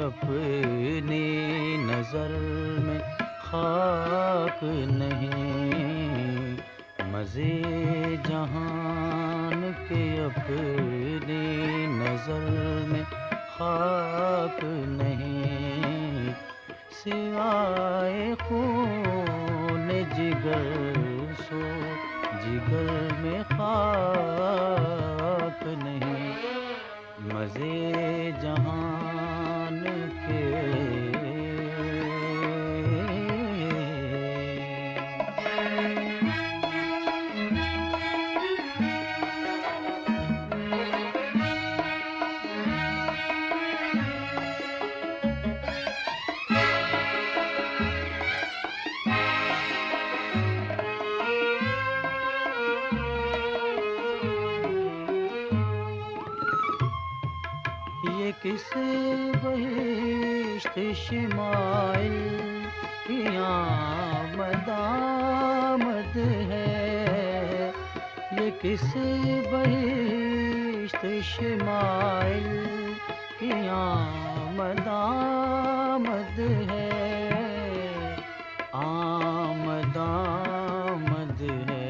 अपनी नजर में खाक नहीं, मज़े जहान के अपनी नजर में खाक नहीं, सिवाय खून जिगर सो जिगर में खाक नहीं, मज़े जहान के। ये किस बहिश्त शिमाइल की आमद है, ये किस बहिश्त शिमाइल की आमद है, आमद है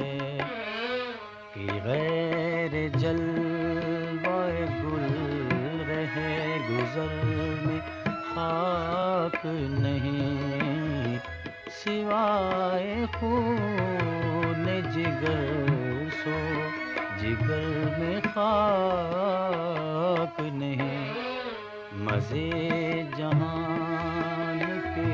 कि गैर जलवाए गुल रहे गुजर में खाक नहीं, सिवाय खून जिगर सो जिगर में खाक नहीं, मज़े जहान के।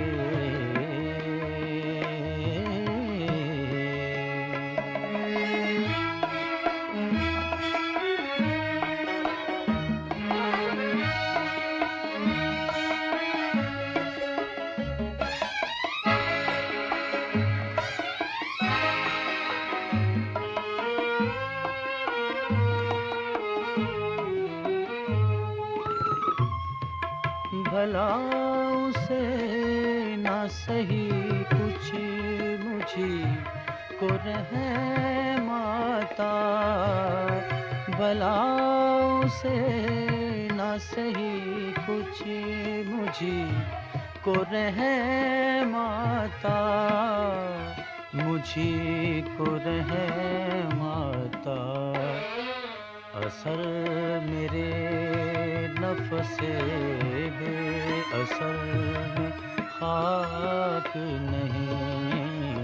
भला उसे ना सही कुछ मुझी को रहमता, भला उसे ना सही कुछ मुझी को रहमता, मुझी को रहमता, असर मेरे नफ़्से बेअसर में खाक नहीं,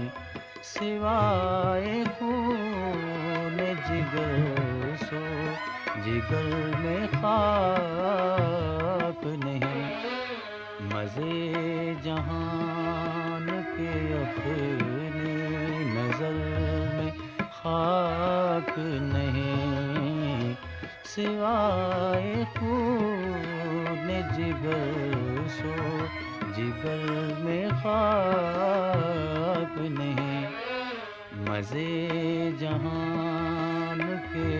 सिवाय खून जिगर सो जिगर में खाक नहीं, मज़े जहान के अपनी नजर में खाक नहीं, सिवाय खून जिगर सो जिगर में खाक नहीं, मज़े जहान के।